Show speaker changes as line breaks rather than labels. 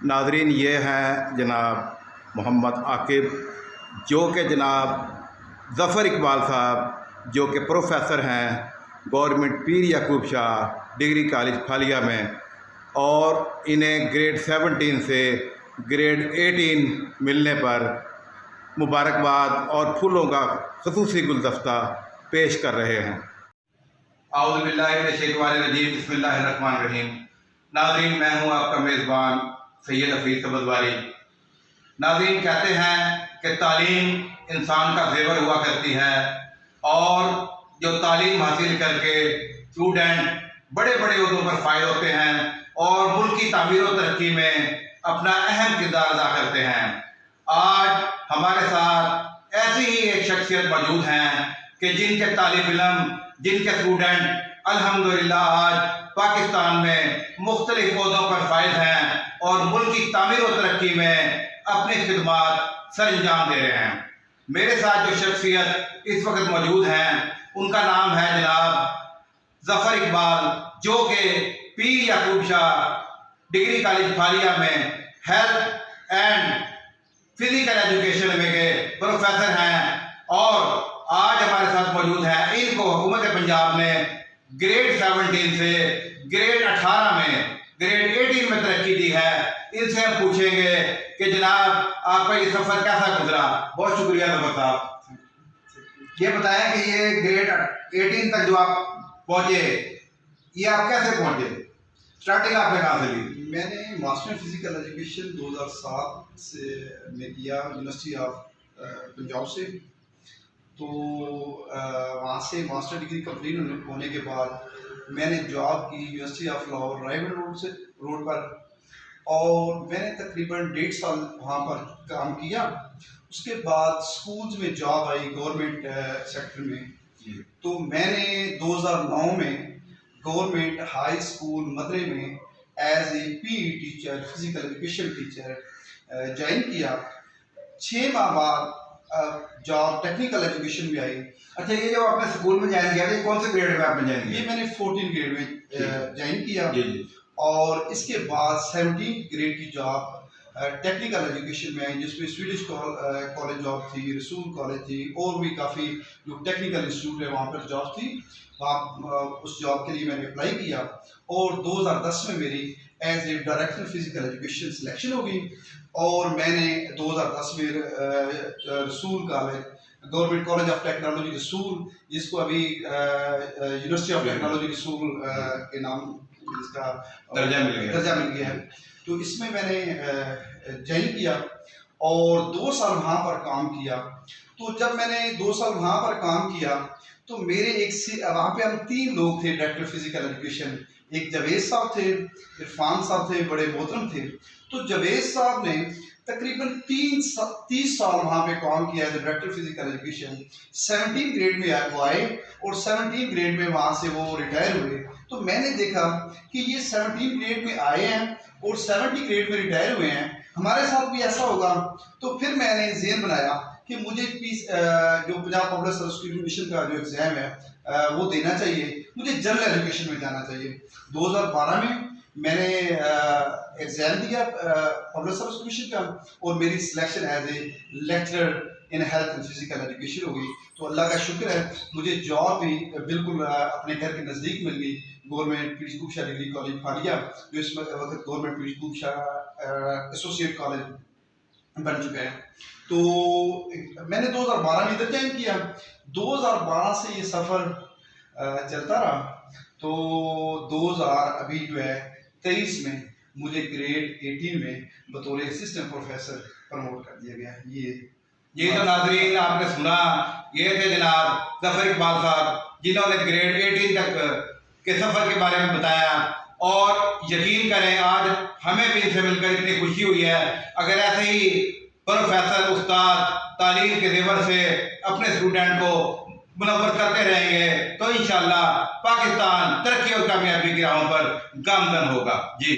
नाज़रीन, ये हैं जनाब मोहम्मद आकिब, जो कि जनाब ज़फ़र इकबाल साहब, जो कि प्रोफेसर हैं गवर्नमेंट पीर याकूब शाह डिग्री कॉलेज फालिया में, और इन्हें ग्रेड 17 से ग्रेड 18 मिलने पर मुबारकबाद और फूलों का ख़ुसूसी गुलदस्ता पेश कर रहे हैं। औज़ु बिल्लाहि मिनश शैतानिर रजीम, बिस्मिल्लाहिर्रहमानिर्रहीम। नाज़रीन, मैं हूँ आपका मेज़बान सैयद हफीज़ सब्ज़वारी। नाज़रीन, कहते हैं कि तालीम इंसान का ज़ेवर हुआ करती है, और जो तालीम हासिल करके स्टूडेंट बड़े बड़े ओहदों पर फायद होते हैं और मुल्क की तामीर और तरक्की में अपना अहम किरदार अदा करते हैं। आज हमारे साथ ऐसी ही एक शख्सियत मौजूद हैं कि जिनके तालिब इल्म, जिनके स्टूडेंट अल्हम्दुलिल्लाह आज पाकिस्तान में मुख्तलिफ ओहदों पर फायद हैं और मुल्क की तामीर और तरक्की में अपनी खिदमत सरअंजाम दे रहे हैं। मेरे साथ जो शख्सियत इस वक्त मौजूद हैं, उनका नाम है जनाब ज़फ़र इकबाल, जो कि पीर याकूब शाह डिग्री कॉलेज फालिया में हेल्थ एंड फिजिकल एजुकेशन में के प्रोफेसर हैं, और आज हमारे साथ मौजूद हैं। इनको हुकूमत पंजाब ने ग्रेड 17 से ग्रेड 18 में ग्रेड 18 में तरक्की दी है। इनसे हम पूछेंगे कि जनाब आपका ये सफ़र कैसा गुजरा। बहुत शुक्रिया ज़फ़र साहब। ये बताएं कि ये ग्रेड 18 तक जो आप पहुँचे, ये आप कैसे पहुँचे? स्टार्टिंग आपने कहाँ से ली?
मैंने मास्टर फिजिकल एजुकेशन 2007 से में किया यूनिवर्सिटी ऑफ पंजाब से। तो वहाँ से मास्टर डिग्री कंप्लीट होने के बाद मैंने जॉब की university of Lahore Raigarh road पर, और मैंने तकरीबन 1.5 साल वहाँ पर काम किया। उसके बाद स्कूल्स में जॉब आई गवर्नमेंट सेक्टर में। तो मैंने 2009 में गवर्नमेंट हाई स्कूल मदरे में as a PE teacher, physical education teacher join किया। 6 माह बाद जॉब टेक्निकल एजुकेशन में आई।
अच्छा, ये जो आपने स्कूल में ज्वाइन किया था, कौन से ग्रेड में आपने ज्वाइन किया?
ये मैंने 14 ग्रेड में ज्वाइन किया।
जी।
और इसके बाद 17 ग्रेड की जॉब टेक्निकल एजुकेशन में आई, जिसमें स्वीडिश कॉलेज जॉब थी, रसूल कॉलेज थी, और भी काफ़ी जो टेक्निकल इंस्टीट्यूट है वहाँ पर जॉब थी। वहाँ उस जॉब के लिए मैंने अप्लाई किया, और 2010 में मेरी as a director physical education selection हो गई। और मैंने 2010 में Rasul college, government college of technology Rasul, जिसको अभी यूनिवर्सिटी ऑफ टेक्नोलॉजी रसूल के नाम इसका दर्जा मिल गया है। तो इसमें मैंने ज्वाइन किया और 2 साल वहाँ पर काम किया। तो जब मैंने 2 साल वहाँ पर काम किया, तो मेरे वहाँ पे हम 3 लोग थे डायरेक्टर फिजिकल एजुकेशन। एक जावेद साहब थे, इरफान साहब थे, बड़े मोहतरम थे। तो जावेद साहब ने तकरीबन 30 साल वहाँ पे काम किया है डायरेक्टर फिजिकल एजुकेशन। 17 ग्रेड में वो आए और 17 ग्रेड में वहाँ से वो रिटायर हुए। तो मैंने देखा कि ये 17 ग्रेड में आए हैं और 70 ग्रेड में रिटायर हुए हैं, हमारे साथ भी ऐसा होगा। तो फिर मैंने ज़हन बनाया कि मुझे जो पंजाब पब्लिक सर्विस कमीशन का जो एग्ज़ाम है वो देना चाहिए, मुझे जनरल एजुकेशन में जाना चाहिए। 2012 में मैंने एग्ज़ाम दिया पब्लिक सर्विस कमीशन का, और मेरी selection as a lecturer in health and physical education हो गई। तो अल्लाह का शुक्र है, मुझे जॉब भी बिल्कुल अपने घर के नज़दीक मिल गई, गवर्नमेंट पीर याकूब शाह डिग्री कॉलेज फालिया, जो इस वक्त गवर्नमेंट पीर याकूब शाह एसोसिएट कॉलेज बन चुका है। तो मैंने 2012 में इधर ज्वाइन किया। 2012 से ये सफ़र चलता रहा। तो 2000 अभी जो है 23 में मुझे ग्रेड 18 में बतौर असिस्टेंट प्रोफेसर प्रमोट कर दिया गया।
ये तो नाज़रीन आपने सुना, ये थे जनाब ज़फ़र इकबाल साहब, जिन्होंने ग्रेड 18 तक के सफ़र के बारे में बताया। और यकीन करें, आज हमें भी इनसे मिलकर इतनी खुशी हुई है। अगर ऐसे ही प्रोफेसर उस्ताद तालीम के ज़ेवर से अपने स्टूडेंट को मुनव्वर करते रहेंगे, तो इंशाअल्लाह पाकिस्तान तरक्की और कामयाबी की राहों पर गामजन होगा। जी।